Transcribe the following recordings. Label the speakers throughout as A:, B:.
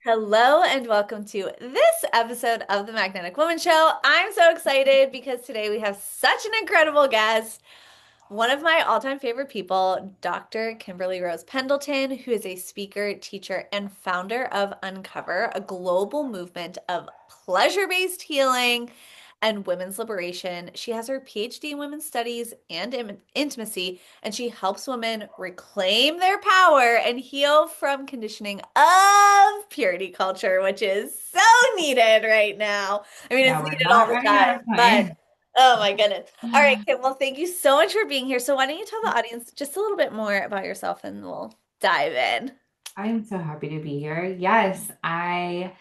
A: Hello and welcome to this episode of the Magnetic Woman Show. I'm so excited because today we have such an incredible guest, one of my all-time favorite people, Dr. Kimberly Rose Pendleton, who is a speaker, teacher, and founder of Uncover, a global movement of pleasure-based healing and women's liberation. She has her PhD in women's studies and intimacy, and she helps women reclaim their power and heal from conditioning of purity culture, which is so needed right now. I mean, it's
B: Yeah, we're
A: needed all
B: not
A: the
B: running out
A: time,
B: of
A: but
B: time.
A: oh my goodness. All right, Kim. Well, thank you so much for being here. So why don't you tell the audience just a little bit more about yourself and we'll dive in.
B: I'm so happy to be here. Yes, I'm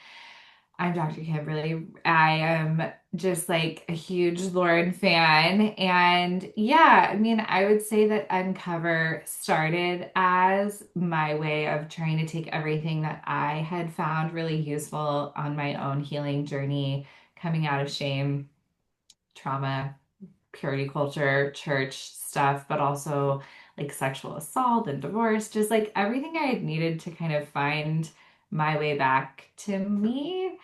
B: Dr. Kimberly. I am just like a huge Lauren fan. And yeah, I mean, I would say that Uncover started as my way of trying to take everything that I had found really useful on my own healing journey, coming out of shame, trauma, purity culture, church stuff, but also like sexual assault and divorce, just like everything I had needed to kind of find my way back to me.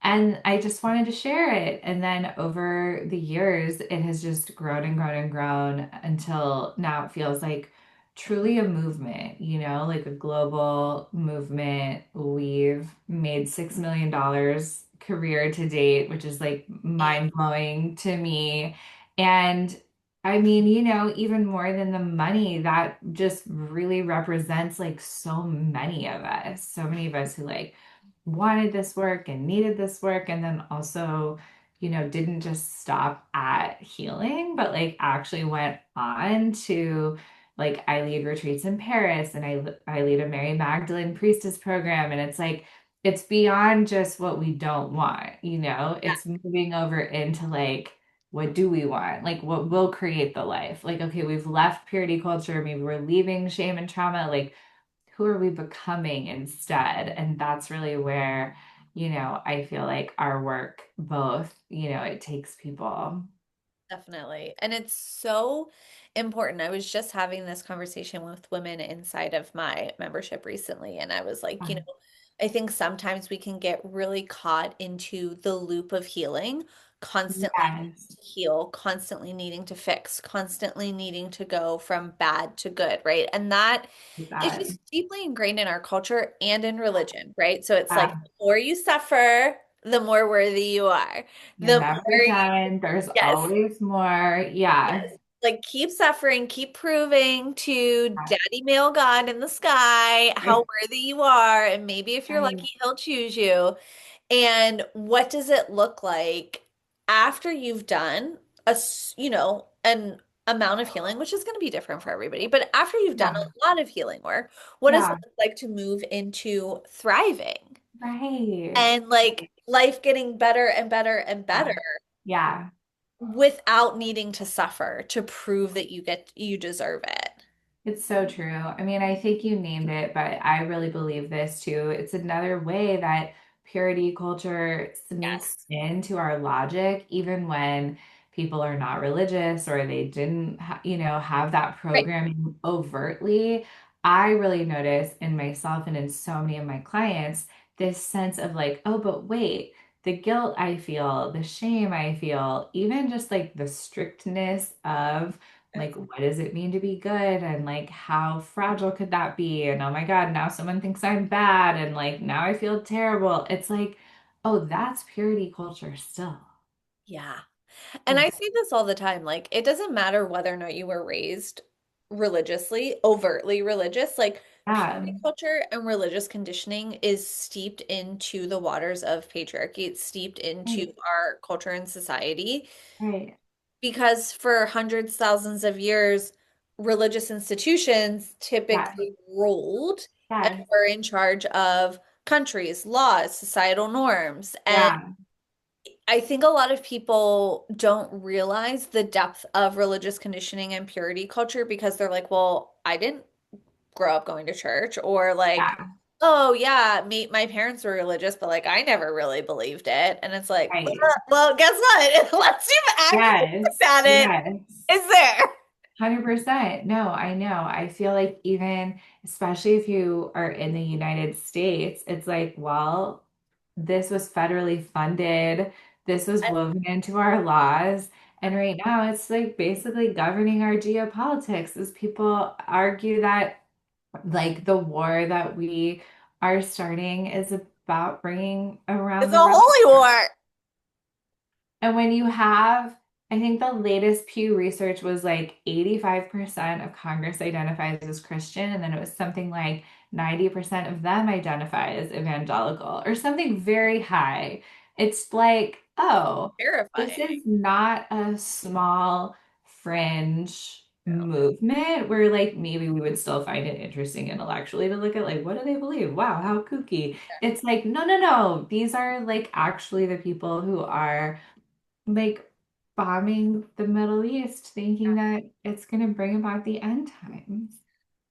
B: And I just wanted to share it. And then over the years, it has just grown and grown and grown until now it feels like truly a movement, like a global movement. We've made $6 million career to date, which is like mind blowing to me. And I mean, even more than the money, that just really represents like so many of us who like wanted this work and needed this work and then also didn't just stop at healing but like actually went on to like I lead retreats in Paris and I lead a Mary Magdalene priestess program and it's like it's beyond just what we don't want, it's moving over into like what do we want? Like what will create the life? Like okay, we've left purity culture, maybe we're leaving shame and trauma, like who are we becoming instead? And that's really where, I feel like our work both, it takes people.
A: Definitely. And it's so important. I was just having this conversation with women inside of my membership recently, and I was like, I think sometimes we can get really caught into the loop of healing, constantly needing
B: Yes,
A: to heal, constantly needing to fix, constantly needing to go from bad to good, right? And that is
B: that.
A: just deeply ingrained in our culture and in religion, right? So it's like
B: Yeah,
A: the more you suffer, the more worthy you are.
B: you're
A: The
B: never
A: more
B: done. There's
A: yes.
B: always more. Yeah.
A: Yes. Like keep suffering, keep proving to
B: Yeah.
A: Daddy Male God in the sky how
B: Right.
A: worthy you are. And maybe if you're
B: Right.
A: lucky, he'll choose you. And what does it look like after you've done an amount of healing, which is going to be different for everybody, but after you've done
B: Yeah.
A: a lot of healing work, what does it
B: Yeah.
A: look like to move into thriving
B: Right.
A: and like life getting better and better and better?
B: Yeah. Yeah.
A: Without needing to suffer to prove that you deserve it.
B: It's so true. I mean, I think you named it, but I really believe this too. It's another way that purity culture sneaks
A: Yes.
B: into our logic, even when people are not religious or they didn't, have that
A: Right.
B: programming overtly. I really notice in myself and in so many of my clients this sense of like, oh, but wait, the guilt I feel, the shame I feel, even just like the strictness of like
A: Yes.
B: what does it mean to be good and like how fragile could that be and oh my God, now someone thinks I'm bad and like now I feel terrible. It's like, oh, that's purity culture still.
A: Yeah. And I
B: It's
A: see this all the time. Like, it doesn't matter whether or not you were raised religiously, overtly religious, like
B: yeah,
A: purity culture and religious conditioning is steeped into the waters of patriarchy. It's steeped into
B: right,
A: our culture and society
B: right,
A: because for hundreds, thousands of years, religious institutions
B: yeah,
A: typically ruled and
B: yes,
A: were in charge of countries, laws, societal norms. And
B: yeah,
A: I think a lot of people don't realize the depth of religious conditioning and purity culture because they're like, well, I didn't grow up going to church, or like,
B: yeah,
A: oh yeah, my parents were religious, but like I never really believed it. And it's like,
B: right.
A: well, guess what? Unless you've actually
B: Yes,
A: looked at it,
B: yes.
A: it's there.
B: 100%. No, I know. I feel like even, especially if you are in the United States, it's like, well, this was federally funded. This was woven into our laws. And right now it's like basically governing our geopolitics as people argue that like the war that we are starting is about bringing around
A: It's a
B: the world.
A: holy war.
B: And when you have, I think the latest Pew research was like 85% of Congress identifies as Christian, and then it was something like 90% of them identify as evangelical or something very high. It's like, oh, this
A: Terrifying.
B: is not a small fringe
A: No.
B: movement where like maybe we would still find it interesting intellectually to look at like what do they believe? Wow, how kooky. It's like, no, no, no. These are like actually the people who are like bombing the Middle East, thinking that it's going to bring about the end times.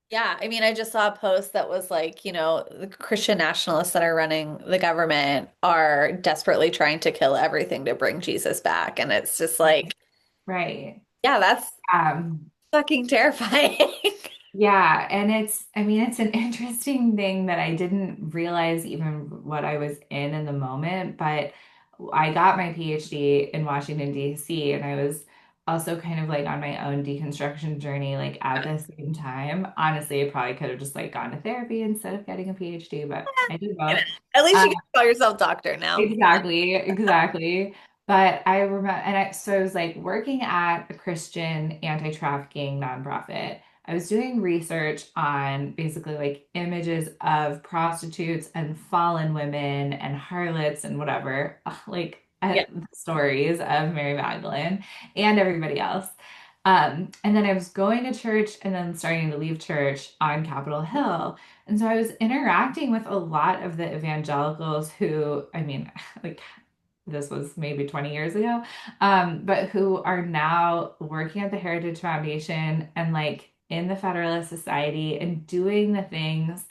A: Yeah, I mean, I just saw a post that was like, the Christian nationalists that are running the government are desperately trying to kill everything to bring Jesus back. And it's just like,
B: Right.
A: yeah, that's
B: Um,
A: fucking terrifying.
B: yeah, and I mean, it's an interesting thing that I didn't realize even what I was in the moment, but I got my PhD in Washington, D.C., and I was also kind of like on my own deconstruction journey, like at the same time. Honestly, I probably could have just like gone to therapy instead of getting a PhD, but I did both.
A: At least you
B: Um,
A: can call yourself doctor now.
B: Exactly, exactly. But I remember, so I was like working at a Christian anti-trafficking nonprofit. I was doing research on basically like images of prostitutes and fallen women and harlots and whatever, like
A: Yeah.
B: the stories of Mary Magdalene and everybody else. And then I was going to church and then starting to leave church on Capitol Hill. And so I was interacting with a lot of the evangelicals who, I mean, like this was maybe 20 years ago, but who are now working at the Heritage Foundation and like in the Federalist Society and doing the things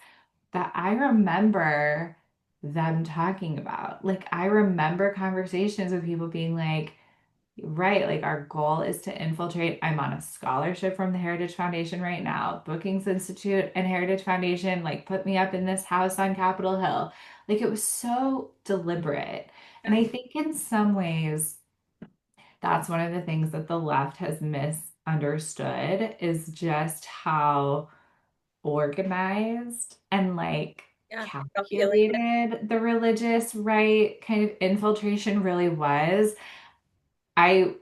B: that I remember them talking about. Like, I remember conversations with people being like, right, like our goal is to infiltrate. I'm on a scholarship from the Heritage Foundation right now. Brookings Institute and Heritage Foundation, like, put me up in this house on Capitol Hill. Like, it was so deliberate. And I think in some ways, that's one of the things that the left has misunderstood is just how organized and like
A: Yeah. Calculated.
B: calculated the religious right kind of infiltration really was. I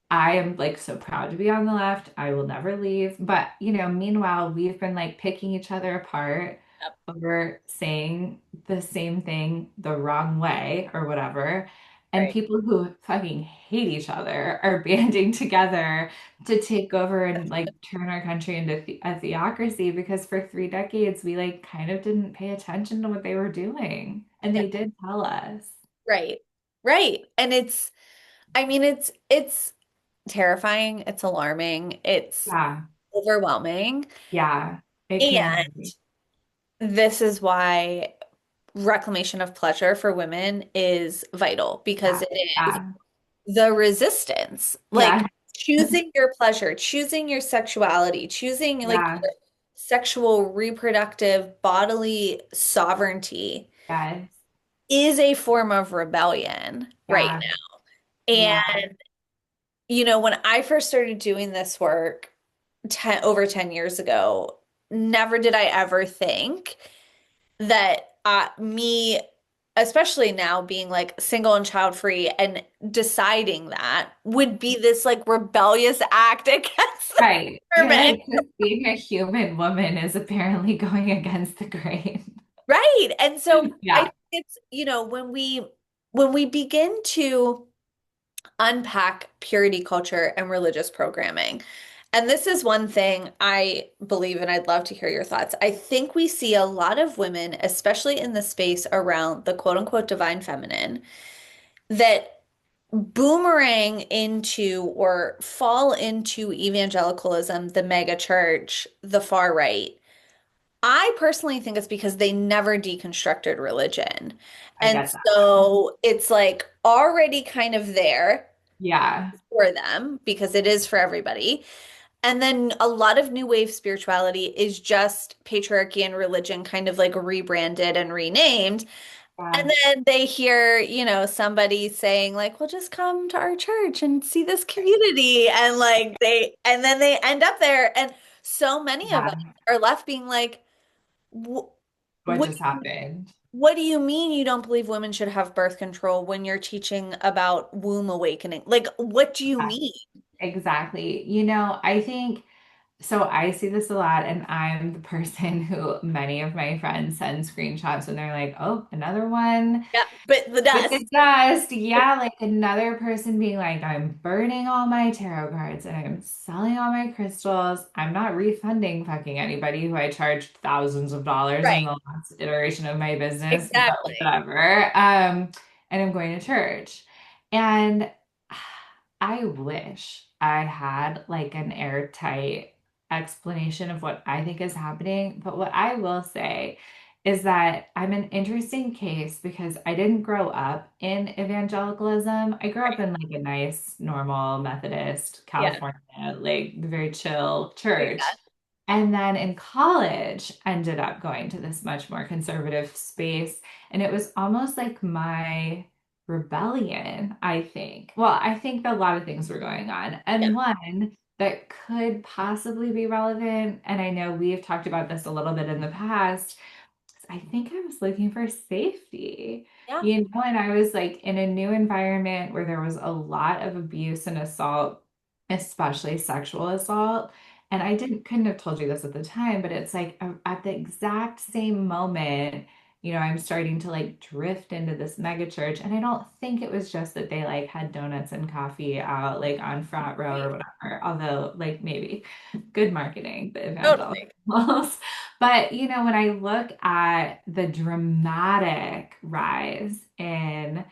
B: I am like so proud to be on the left. I will never leave. But, meanwhile, we've been like picking each other apart
A: Yep.
B: over saying the same thing the wrong way or whatever. And
A: Right.
B: people who fucking hate each other are banding together to take over and like turn our country into a theocracy because for 3 decades we like kind of didn't pay attention to what they were doing. And
A: Yeah.
B: they did tell us.
A: Right. Right. And I mean, it's terrifying. It's alarming. It's
B: Yeah.
A: overwhelming.
B: Yeah. It can
A: And
B: be.
A: this is why reclamation of pleasure for women is vital because
B: Yeah,
A: it is
B: yeah,
A: the resistance, like
B: yeah,
A: choosing your pleasure, choosing your sexuality, choosing like
B: yeah,
A: your sexual, reproductive, bodily sovereignty
B: yes,
A: is a form of rebellion right
B: yeah,
A: now.
B: yeah,
A: And, when I first started doing this work over 10 years ago, never did I ever think that me, especially now being like single and child free and deciding that would be this like rebellious act against the
B: right. You're
A: government.
B: like, just being a human woman is apparently going against the grain.
A: Right. And so I
B: Yeah,
A: think it's, when we begin to unpack purity culture and religious programming. And this is one thing I believe, and I'd love to hear your thoughts. I think we see a lot of women, especially in the space around the quote unquote divine feminine, that boomerang into or fall into evangelicalism, the mega church, the far right. I personally think it's because they never deconstructed religion.
B: I
A: And
B: get that.
A: so it's like already kind of there
B: Yeah,
A: for them because it is for everybody. And then a lot of new wave spirituality is just patriarchy and religion kind of like rebranded and renamed. And
B: Yeah.
A: then they hear, somebody saying like, "Well, just come to our church and see this community." And like and then they end up there. And so many of us
B: Yeah.
A: are left being like, "Wh-
B: What
A: "What
B: just happened?
A: what do you mean you don't believe women should have birth control when you're teaching about womb awakening? Like, what do you
B: Yeah,
A: mean?"
B: exactly. I think so. I see this a lot, and I'm the person who many of my friends send screenshots when they're like, oh, another one.
A: Yeah, but the
B: With the
A: dust.
B: dust, yeah, like another person being like, I'm burning all my tarot cards and I'm selling all my crystals. I'm not refunding fucking anybody who I charged thousands of dollars in
A: Right.
B: the last iteration of my business, but
A: Exactly.
B: whatever. And I'm going to church. And I wish I had like an airtight explanation of what I think is happening. But what I will say is that I'm an interesting case because I didn't grow up in evangelicalism. I grew up in like a nice, normal Methodist,
A: Yeah.
B: California, like very chill church.
A: Yeah.
B: And then in college, ended up going to this much more conservative space. And it was almost like my rebellion, I think. Well, I think that a lot of things were going on.
A: Yeah.
B: And one that could possibly be relevant, and I know we've talked about this a little bit in the past, I think I was looking for safety,
A: Yeah.
B: and I was like in a new environment where there was a lot of abuse and assault, especially sexual assault. And I couldn't have told you this at the time, but it's like at the exact same moment, I'm starting to like drift into this mega church. And I don't think it was just that they like had donuts and coffee out like on Front Row or
A: Right.
B: whatever, although like maybe good marketing, the
A: Totally.
B: evangelicals. But, when I look at the dramatic rise in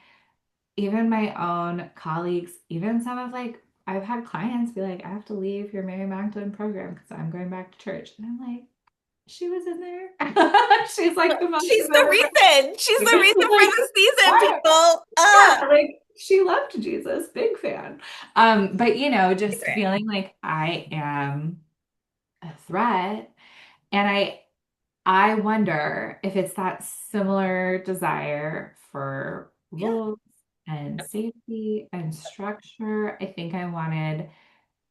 B: even my own colleagues, even some of like, I've had clients be like, I have to leave your Mary Magdalene program because I'm going back to church. And I'm like, she was in there. She's like the most
A: She's the
B: devoted
A: reason. She's the
B: person.
A: reason for
B: Like,
A: the season,
B: what?
A: people.
B: Yeah, like she loved Jesus, big fan. But just
A: Secret.
B: feeling like I am a threat. And I wonder if it's that similar desire for
A: Yeah.
B: rules and safety and structure. I think I wanted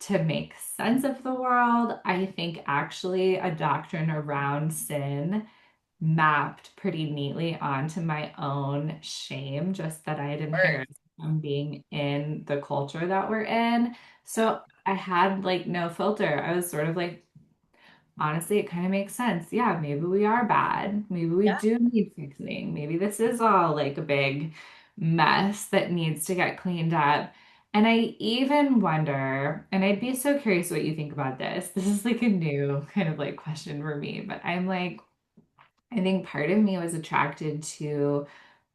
B: to make sense of the world. I think actually a doctrine around sin mapped pretty neatly onto my own shame, just that I had
A: Word.
B: inherited from being in the culture that we're in.
A: Yeah.
B: So I had like no filter. I was sort of like, honestly, it kind of makes sense. Yeah, maybe we are bad. Maybe we
A: Yeah.
B: do need fixing. Maybe this is all like a big mess that needs to get cleaned up. And I even wonder, and I'd be so curious what you think about this. This is like a new kind of like question for me, but I'm like, I think part of me was attracted to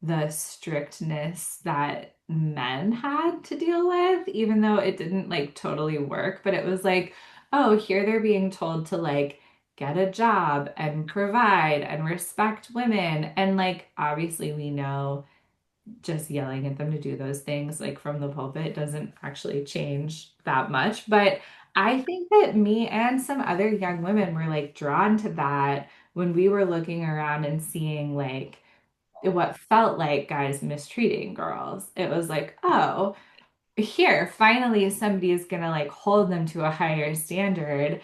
B: the strictness that men had to deal with, even though it didn't like totally work. But it was like, oh, here they're being told to like get a job and provide and respect women. And like, obviously, we know just yelling at them to do those things, like from the pulpit, doesn't actually change that much. But I think that me and some other young women were like drawn to that when we were looking around and seeing like what felt like guys mistreating girls. It was like, oh, here, finally somebody is gonna like hold them to a higher standard.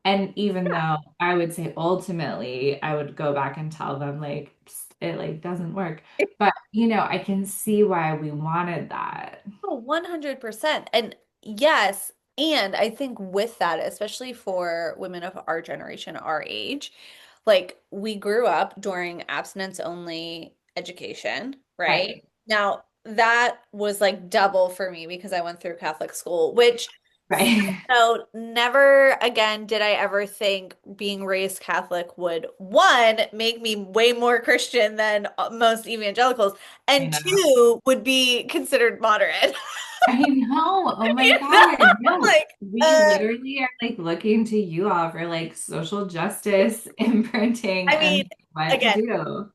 B: And even though I would say ultimately I would go back and tell them like it like doesn't work. But I can see why we wanted that.
A: Oh, 100%. And yes, and I think with that, especially for women of our generation, our age, like we grew up during abstinence only education, right?
B: Right.
A: Now, that was like double for me because I went through Catholic school, which,
B: Right.
A: so never again did I ever think being raised Catholic would, one, make me way more Christian than most evangelicals,
B: I
A: and
B: know.
A: two, would be considered moderate.
B: I know. Oh my
A: You know?
B: God. No.
A: Like,
B: We literally are like looking to you all for like social justice imprinting
A: I mean,
B: and what to
A: again,
B: do.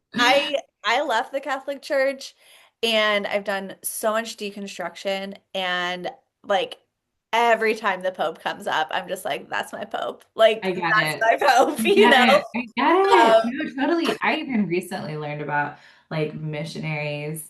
A: I left the Catholic Church and I've done so much deconstruction and like every time the Pope comes up, I'm just like, that's my Pope. Like,
B: I get
A: that's
B: it.
A: my Pope,
B: I
A: you
B: get
A: know?
B: it. I get it.
A: Um,
B: No, totally. I even recently learned about like missionaries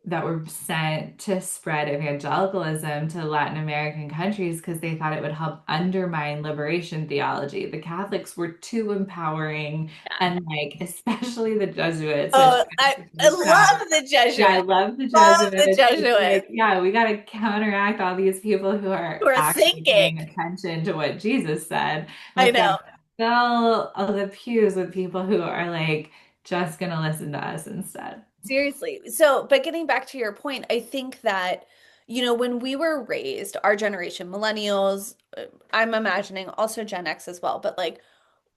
B: that were sent to spread evangelicalism to Latin American countries because they thought it would help undermine liberation theology. The Catholics were too empowering,
A: yeah.
B: and like especially the Jesuits, which
A: Oh, I love the
B: yeah, I
A: Jesuits.
B: love the
A: Love the
B: Jesuits. It's like,
A: Jesuits
B: yeah, we got to counteract all these people who are
A: who are
B: actually
A: thinking.
B: paying attention to what Jesus said,
A: I
B: but
A: know.
B: then fill the pews with people who are like just gonna listen to us instead.
A: Seriously. So, but getting back to your point, I think that, when we were raised, our generation, millennials, I'm imagining also Gen X as well, but like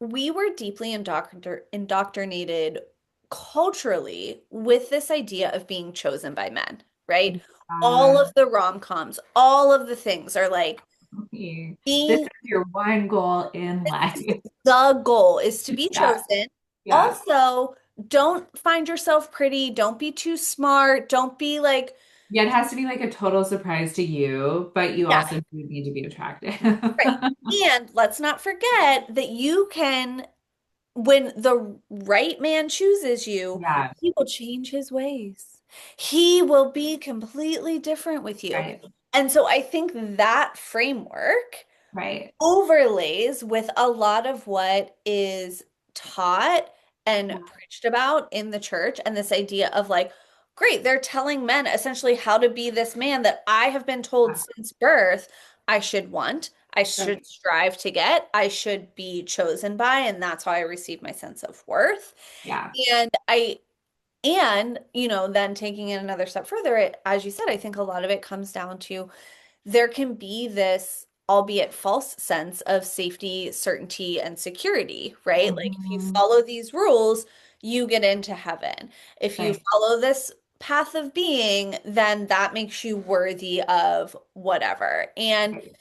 A: we were deeply indoctrinated culturally with this idea of being chosen by men, right? All
B: Uh,
A: of the rom-coms, all of the things are like
B: this
A: being
B: is your one goal in life.
A: the goal is to be
B: Yeah,
A: chosen.
B: yeah.
A: Also, don't find yourself pretty, don't be too smart, don't be like,
B: Yeah, it has to be like a total surprise to you, but you
A: yeah,
B: also do need to be attractive.
A: right. And let's not forget that you can, when the right man chooses you,
B: Yeah,
A: he will change his ways. He will be completely different with you.
B: right,
A: And so I think that framework
B: right.
A: overlays with a lot of what is taught and
B: Yeah,
A: preached about in the church, and this idea of like, great, they're telling men essentially how to be this man that I have been told
B: yeah,
A: since birth I should want, I should
B: right.
A: strive to get, I should be chosen by, and that's how I receive my sense of worth.
B: Yeah,
A: And then taking it another step further, as you said, I think a lot of it comes down to there can be this, albeit false, sense of safety, certainty, and security, right? Like if you
B: mhm,
A: follow these rules, you get into heaven. If you
B: right,
A: follow this path of being, then that makes you worthy of whatever. And,
B: right.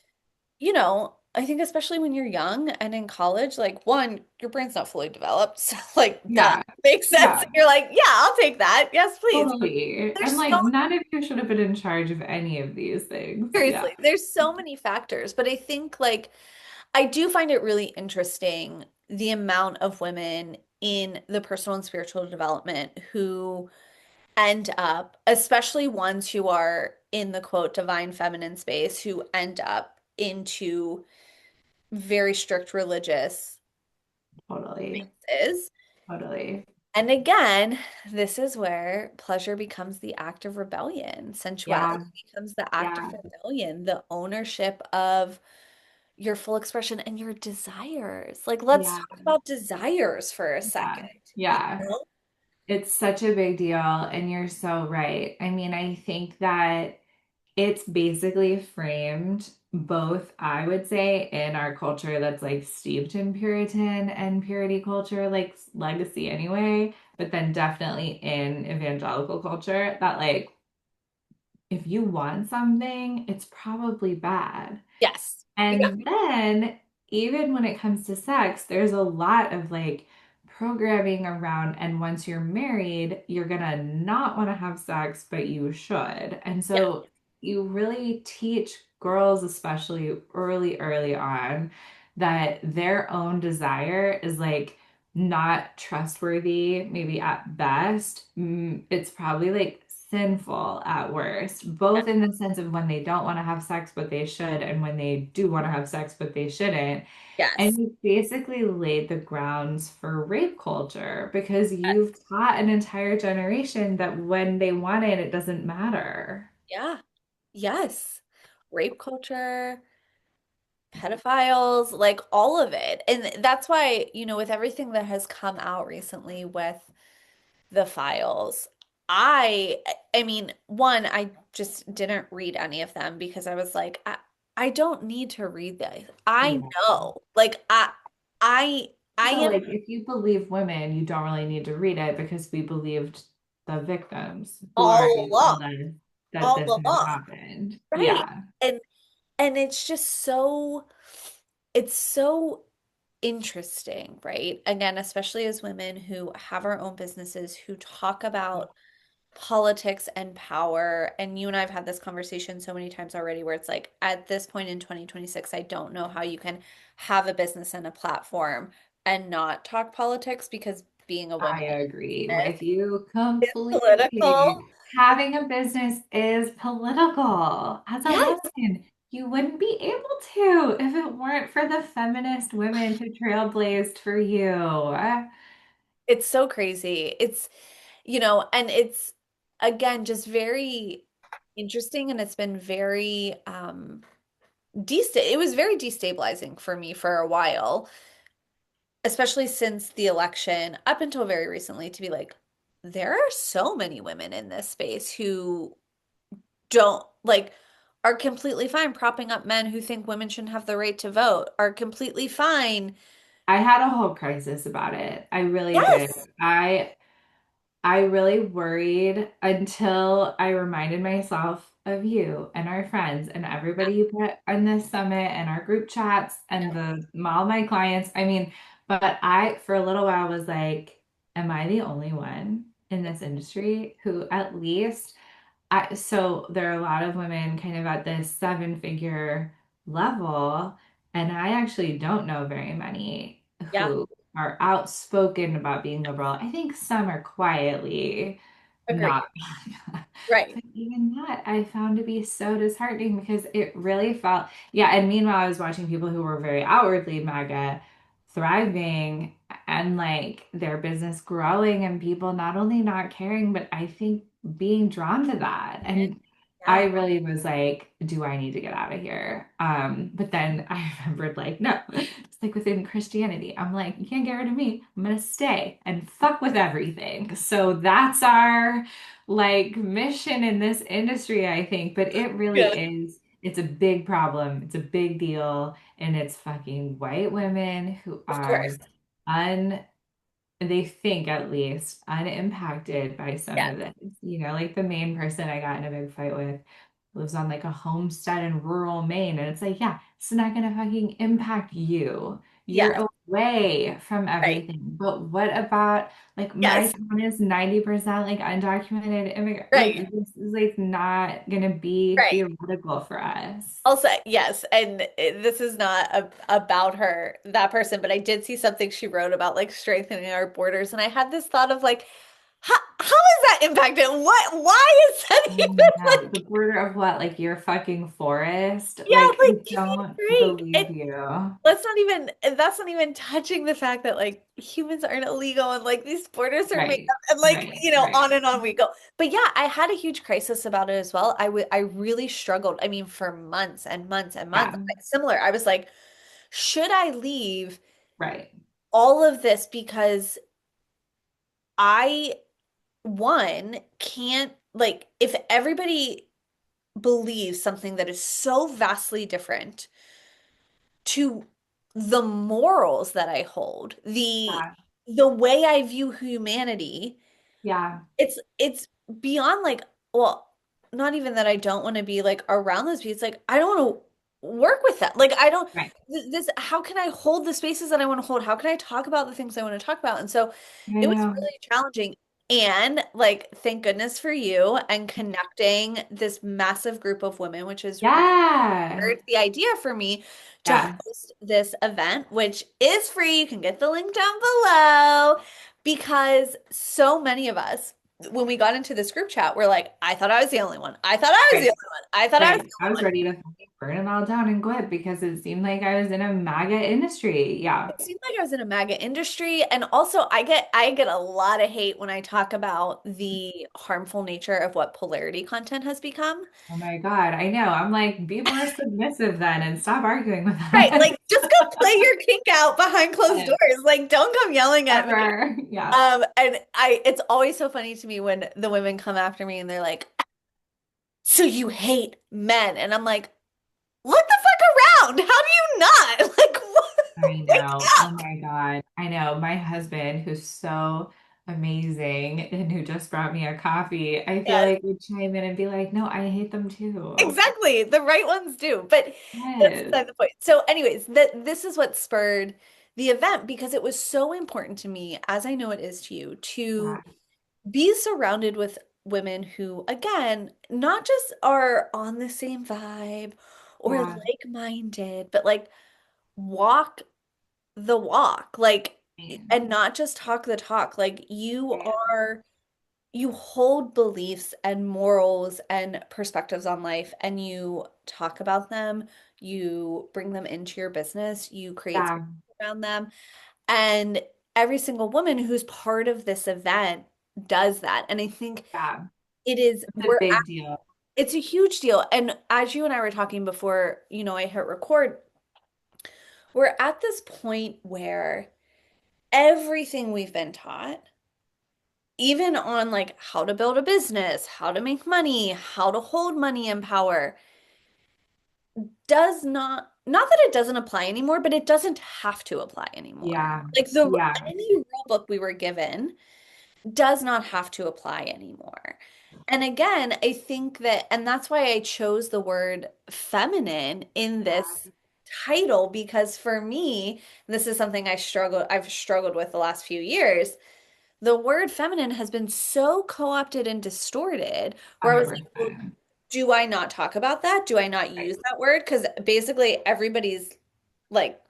A: I think especially when you're young and in college, like one, your brain's not fully developed. So like, duh,
B: Yeah,
A: makes sense.
B: yeah,
A: And you're like, yeah, I'll take that. Yes, please.
B: totally. And
A: There's so
B: like none of you should have been in charge of any of these things. Yeah,
A: Seriously, there's so many factors, but I think like I do find it really interesting the amount of women in the personal and spiritual development who end up, especially ones who are in the quote divine feminine space, who end up into very strict religious
B: totally,
A: spaces.
B: totally.
A: And again, this is where pleasure becomes the act of rebellion,
B: Yeah,
A: sensuality becomes the act of
B: yeah,
A: rebellion, the ownership of your full expression and your desires. Like, let's
B: yeah,
A: talk about desires for a
B: yeah,
A: second. You
B: yeah.
A: know?
B: It's such a big deal, and you're so right. I mean, I think that it's basically framed both, I would say, in our culture that's like steeped in Puritan and purity culture, like legacy anyway, but then definitely in evangelical culture that like if you want something, it's probably bad.
A: Yes. Yeah.
B: And then, even when it comes to sex, there's a lot of like programming around, and once you're married, you're gonna not want to have sex, but you should. And
A: Yeah.
B: so, you really teach girls, especially early on, that their own desire is like not trustworthy, maybe at best. It's probably like sinful at worst,
A: Yeah.
B: both in the sense of when they don't want to have sex, but they should, and when they do want to have sex, but they shouldn't. And
A: Yes.
B: you basically laid the grounds for rape culture because you've taught an entire generation that when they want it, it doesn't matter.
A: Yeah. Yes. Rape culture, pedophiles, like all of it. And that's why, with everything that has come out recently with the files, I mean, one, I just didn't read any of them because I was like, I don't need to read this. I
B: Yeah.
A: know. Like I I
B: So,
A: am
B: like, if you believe women, you don't really need to read it because we believed the victims who
A: all
B: already
A: along,
B: told us that
A: all
B: this had
A: along.
B: happened.
A: Right.
B: Yeah.
A: And it's just so interesting, right? Again, especially as women who have our own businesses, who talk about politics and power. And you and I have had this conversation so many times already where it's like, at this point in 2026, I don't know how you can have a business and a platform and not talk politics because being a woman
B: I agree
A: is
B: with you
A: political.
B: completely. Having a business is political. As a
A: Yes,
B: woman, you wouldn't be able to if it weren't for the feminist women who trailblazed for you.
A: it's so crazy. And it's again just very interesting and it's been very it was very destabilizing for me for a while, especially since the election up until very recently to be like there are so many women in this space who don't like are completely fine propping up men who think women shouldn't have the right to vote, are completely fine.
B: I had a whole crisis about it. I really did.
A: Yes.
B: I really worried until I reminded myself of you and our friends and everybody you put on this summit and our group chats and all my clients. I mean, but for a little while was like, am I the only one in this industry who at least so there are a lot of women kind of at this seven-figure level, and I actually don't know very many
A: Yeah,
B: who are outspoken about being liberal. I think some are quietly
A: agreed.
B: not.
A: Right.
B: But even that I found to be so disheartening because it really felt, yeah. And meanwhile, I was watching people who were very outwardly MAGA thriving and like their business growing and people not only not caring, but I think being drawn to that. And I
A: Yeah.
B: really was like, do I need to get out of here? But then I remembered like, no, it's like within Christianity. I'm like, you can't get rid of me. I'm gonna stay and fuck with everything. So that's our like mission in this industry, I think. But it really
A: Good.
B: is, it's a big problem. It's a big deal. And it's fucking white women who
A: Of course.
B: are un they think at least unimpacted by some
A: Yeah.
B: of this. Like the main person I got in a big fight with lives on like a homestead in rural Maine. And it's like, yeah, it's not gonna fucking impact you.
A: Yes.
B: You're away from
A: Right.
B: everything. But what about like my
A: Yes.
B: town is 90% like undocumented immigrant. Like
A: Right.
B: this is like not gonna be
A: Right.
B: theoretical for us.
A: Also, yes, and this is not about her, that person, but I did see something she wrote about like strengthening our borders, and I had this thought of like, how is that impacted? Why is that
B: I
A: even
B: know. The
A: like,
B: border of what, like your fucking forest?
A: yeah,
B: Like,
A: like
B: I
A: give me a
B: don't
A: break.
B: believe you.
A: That's not even touching the fact that like humans aren't illegal and like these borders are made
B: Right,
A: up and like,
B: right, right.
A: on and on we go. But yeah, I had a huge crisis about it as well. I really struggled. I mean, for months and months and months.
B: Yeah,
A: Like, similar. I was like, should I leave
B: right.
A: all of this because I, one, can't like if everybody believes something that is so vastly different to the morals that I hold,
B: Yeah,
A: the way I view humanity,
B: yeah,
A: it's beyond like, well, not even that I don't want to be like around those people. It's like I don't want to work with that. Like I don't
B: right.
A: this how can I hold the spaces that I want to hold? How can I talk about the things I want to talk about? And so
B: I
A: it was
B: know.
A: really challenging. And like, thank goodness for you and connecting this massive group of women, which is
B: Yeah,
A: the idea for me to
B: yeah.
A: host this event, which is free. You can get the link down below because so many of us, when we got into this group chat, we're like, I thought I was the only one. I thought I was the
B: Right,
A: only one. I thought I was
B: right.
A: the
B: I was
A: only one.
B: ready to fucking burn them all down and quit because it seemed like I was in a MAGA industry. Yeah.
A: It seemed like I was in a MAGA industry. And also I get a lot of hate when I talk about the harmful nature of what polarity content has become.
B: Oh my God, I know. I'm like, be more submissive then and stop arguing with
A: Right.
B: us.
A: Like just go play your kink out behind closed
B: Yes,
A: doors. Like don't come yelling at me.
B: ever. Yeah.
A: And it's always so funny to me when the women come after me and they're like, so you hate men. And I'm like, look the fuck around. How do you not? Like, what?
B: I
A: Wake
B: know. Oh
A: up.
B: my God. I know. My husband, who's so amazing and who just brought me a coffee, I feel
A: Yes,
B: like would chime in and be like, no, I hate them too.
A: exactly. The right ones do. But that's
B: Yes.
A: beside the point. So, anyways, this is what spurred the event because it was so important to me, as I know it is to you, to
B: Yeah.
A: be surrounded with women who, again, not just are on the same vibe or
B: Yeah.
A: like-minded, but like walk the walk, like,
B: Right.
A: and not just talk the talk. Like
B: Right.
A: you hold beliefs and morals and perspectives on life and you talk about them, you bring them into your business, you create space
B: Yeah.
A: around them. And every single woman who's part of this event does that. And I think
B: Yeah.
A: it is,
B: It's a big deal.
A: it's a huge deal. And as you and I were talking before, I hit record, we're at this point where everything we've been taught, even on like how to build a business, how to make money, how to hold money and power, does not that it doesn't apply anymore, but it doesn't have to apply anymore.
B: Yeah.
A: Like the
B: Yeah.
A: any rule book we were given does not have to apply anymore. And again, I think that, and that's why I chose the word feminine in this
B: Yeah.
A: title, because for me, this is something I've struggled with the last few years. The word feminine has been so co-opted and distorted where I was like, well,
B: 100%.
A: do I not talk about that? Do I not
B: Right.
A: use that word? Because basically everybody's like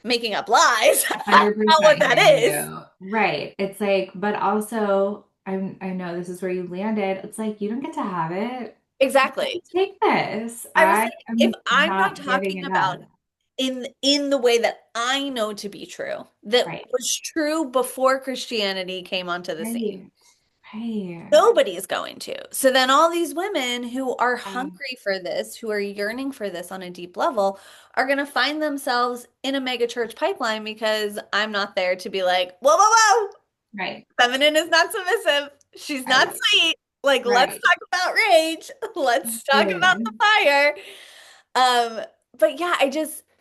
A: making up lies about what
B: 100%
A: that
B: hearing
A: is.
B: you. Right. It's like, but also, I know this is where you landed. It's like you don't get to have it.
A: Exactly.
B: Take this.
A: I was
B: I
A: like, if
B: am
A: I'm not
B: not giving
A: talking
B: it
A: about
B: up.
A: in the way that I know to be true, that
B: Right.
A: was true before Christianity came onto the scene,
B: Right. Right.
A: nobody is going to. So then all these women who are
B: Yeah.
A: hungry for this, who are yearning for this on a deep level, are going to find themselves in a mega church pipeline because I'm not there to be like, whoa, whoa, whoa,
B: Right.
A: feminine is not submissive. She's not
B: Right.
A: sweet. Like, let's
B: Right.
A: talk about rage. Let's talk about the
B: Right.
A: fire. Um, but yeah,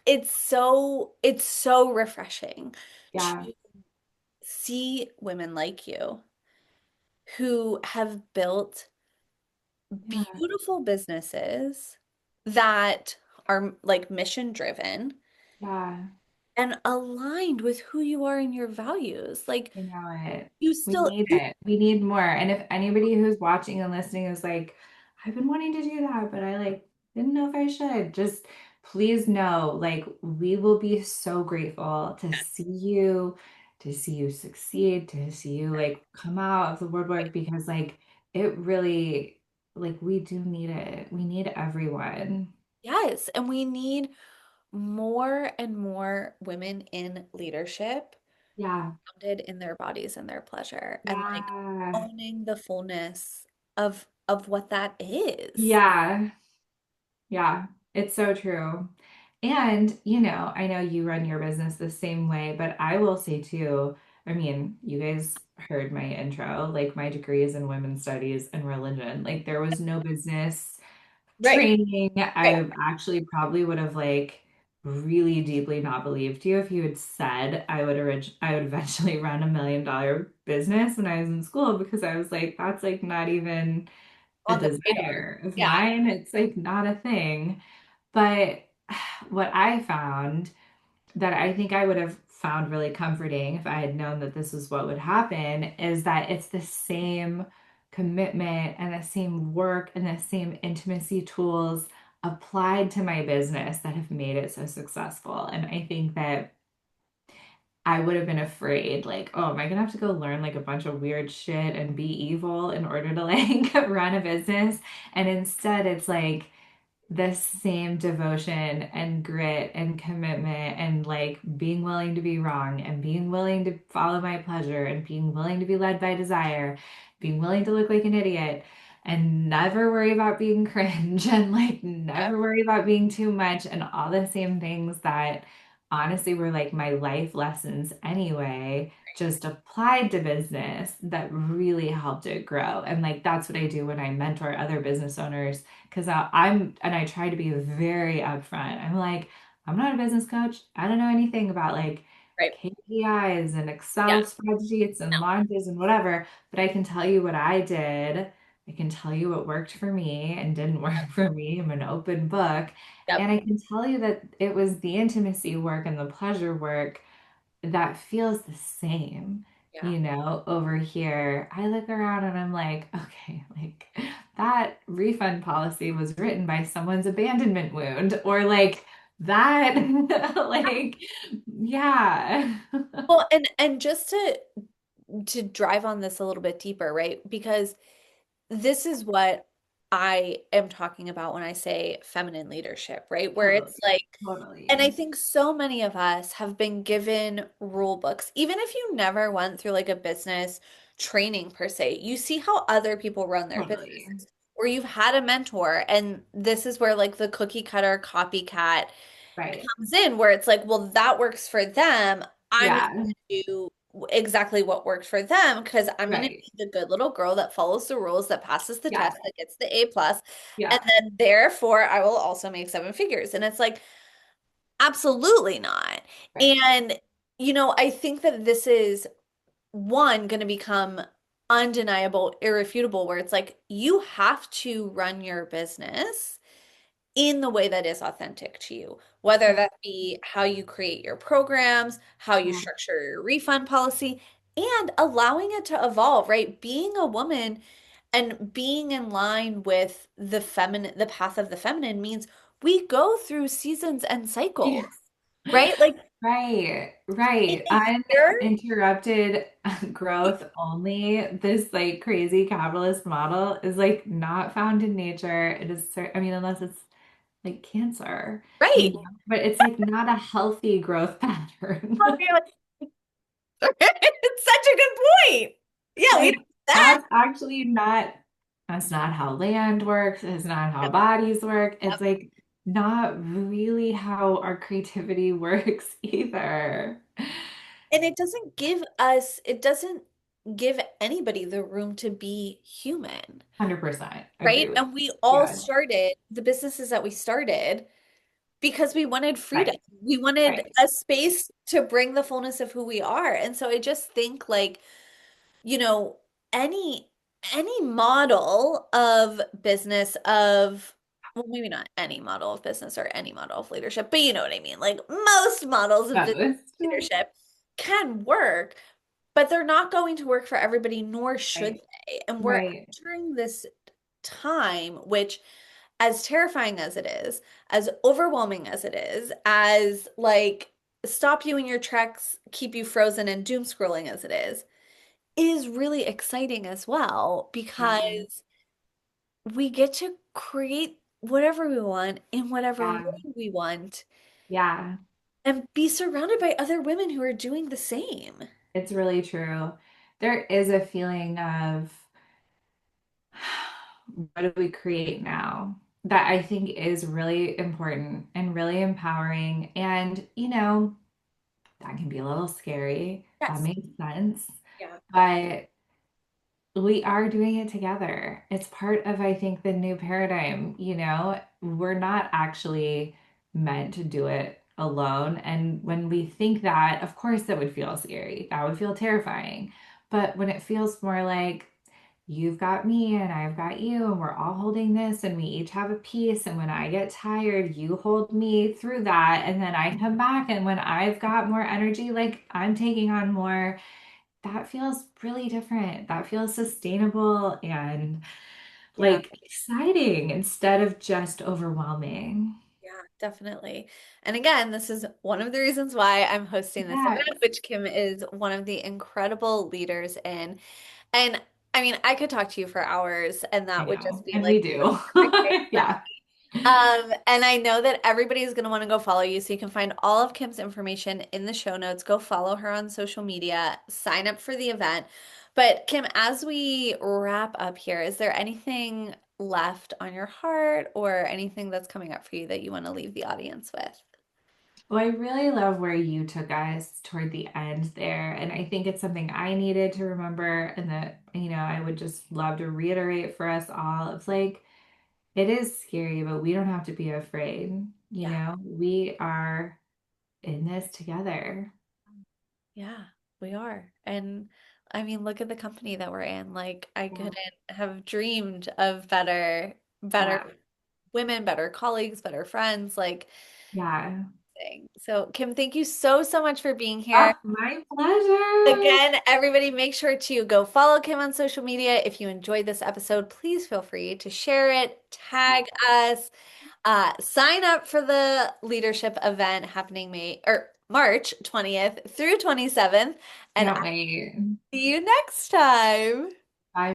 A: it's so refreshing
B: Yeah.
A: to see women like you who have built
B: Yeah.
A: beautiful businesses that are like mission driven
B: Yeah.
A: and aligned with who you are and your values. Like
B: You know it.
A: you
B: We
A: still
B: need
A: you
B: it. We need more. And if anybody who's watching and listening is like, I've been wanting to do that, but I like didn't know if I should, just please know, like, we will be so grateful to see you succeed, to see you like come out of the woodwork because like it really, like, we do need it. We need everyone.
A: yes, and we need more and more women in leadership
B: Yeah.
A: grounded in their bodies and their pleasure and like
B: Yeah.
A: owning the fullness of what that is.
B: Yeah. Yeah, it's so true. And, I know you run your business the same way, but I will say too, I mean, you guys heard my intro, like my degree is in women's studies and religion. Like there was no business
A: Right,
B: training.
A: right.
B: I actually probably would have like really deeply not believed you if you had said I would eventually run $1 million business when I was in school because I was like, that's like not even a
A: On the radar.
B: desire of
A: Yeah.
B: mine. It's like not a thing. But what I found that I think I would have found really comforting if I had known that this is what would happen is that it's the same commitment and the same work and the same intimacy tools applied to my business that have made it so successful. And I think that I would have been afraid, like, oh, am I gonna have to go learn like a bunch of weird shit and be evil in order to like run a business? And instead, it's like, this same devotion and grit and commitment and like being willing to be wrong and being willing to follow my pleasure and being willing to be led by desire, being willing to look like an idiot and never worry about being cringe and like
A: Yep.
B: never worry about being too much and all the same things that honestly were like my life lessons anyway, just applied to business that really helped it grow. And like that's what I do when I mentor other business owners because and I try to be very upfront. I'm like, I'm not a business coach. I don't know anything about like
A: Right.
B: KPIs and
A: Yeah.
B: Excel spreadsheets and
A: No.
B: launches and whatever, but I can tell you what I did. I can tell you what worked for me and didn't work for me. I'm an open book. And
A: Yep.
B: I can tell you that it was the intimacy work and the pleasure work that feels the same.
A: Yeah.
B: over here, I look around and I'm like, okay, like that refund policy was written by someone's abandonment wound, or like that, like, yeah.
A: Well, and just to drive on this a little bit deeper, right? Because this is what I am talking about when I say feminine leadership, right? Where it's
B: Totally,
A: like, and I
B: totally.
A: think so many of us have been given rule books, even if you never went through like a business training per se, you see how other people run their
B: Totally.
A: businesses, or you've had a mentor, and this is where like the cookie cutter copycat
B: Right.
A: comes in, where it's like, well, that works for them. I'm just
B: Yeah.
A: going to do exactly what worked for them because I'm going to
B: Right.
A: be the good little girl that follows the rules, that passes the
B: Yeah.
A: test, that gets the A plus, and
B: Yeah.
A: then therefore I will also make seven figures. And it's like, absolutely not.
B: Right.
A: And, I think that this is one going to become undeniable, irrefutable, where it's like you have to run your business in the way that is authentic to you, whether
B: Yeah.
A: that be how you create your programs, how you
B: Yeah.
A: structure your refund policy, and allowing it to evolve, right? Being a woman and being in line with the path of the feminine means we go through seasons and
B: Yeah.
A: cycles, right? Like
B: Right,
A: in
B: right.
A: a year,
B: Uninterrupted growth only. This like crazy capitalist model is like not found in nature. It is, I mean, unless it's like cancer,
A: right?
B: but it's like not a healthy growth pattern.
A: It's such a good point. Yeah, we
B: Like
A: don't do that.
B: that's not how land works. It's not how
A: Yep,
B: bodies work. It's
A: yep.
B: like not really how our creativity works either.
A: And it doesn't give anybody the room to be human,
B: 100% agree
A: right?
B: with
A: And we
B: you.
A: all
B: Yeah.
A: started the businesses that we started because we wanted freedom.
B: Right.
A: We wanted
B: Right.
A: a space to bring the fullness of who we are. And so I just think like, you know, any any model of business of well, maybe not any model of business or any model of leadership, but you know what I mean. Like most models of business
B: Most.
A: leadership can work, but they're not going to work for everybody, nor should
B: Right.
A: they. And we're
B: Right.
A: entering this time, which, as terrifying as it is, as overwhelming as it is, as like stop you in your tracks, keep you frozen and doom scrolling as it is really exciting as well
B: Yeah.
A: because we get to create whatever we want in whatever
B: Yeah.
A: way we want
B: Yeah.
A: and be surrounded by other women who are doing the same.
B: It's really true. There is a feeling of what do we create now that I think is really important and really empowering. And, that can be a little scary. That
A: Yes.
B: makes sense.
A: Yeah.
B: But we are doing it together. It's part of, I think, the new paradigm. We're not actually meant to do it alone. And when we think that, of course, that would feel scary. That would feel terrifying. But when it feels more like you've got me and I've got you, and we're all holding this, and we each have a piece. And when I get tired, you hold me through that. And then I come back. And when I've got more energy, like I'm taking on more, that feels really different. That feels sustainable and
A: Yeah.
B: like exciting instead of just overwhelming.
A: Yeah, definitely. And again, this is one of the reasons why I'm hosting this event,
B: Yes,
A: which Kim is one of the incredible leaders in. And I mean, I could talk to you for hours, and
B: I
A: that would just
B: know.
A: be
B: And
A: like
B: we do.
A: perfect for
B: Yeah.
A: and I know that everybody is going to want to go follow you. So you can find all of Kim's information in the show notes. Go follow her on social media, sign up for the event. But Kim, as we wrap up here, is there anything left on your heart or anything that's coming up for you that you want to leave the audience with?
B: Well, I really love where you took us toward the end there. And I think it's something I needed to remember and that, I would just love to reiterate for us all. It's like, it is scary, but we don't have to be afraid.
A: Yeah.
B: We are in this together.
A: Yeah, we are. And I mean, look at the company that we're in. Like, I
B: Yeah.
A: couldn't have dreamed of better
B: Yeah.
A: women, better colleagues, better friends. Like,
B: Yeah.
A: Amazing. So, Kim, thank you so, so much for being here.
B: Oh, my pleasure.
A: Again, everybody make sure to go follow Kim on social media. If you enjoyed this episode, please feel free to share it, tag us, sign up for the leadership event happening March 20th through 27th, and
B: Can't
A: I'll
B: wait.
A: see you next time.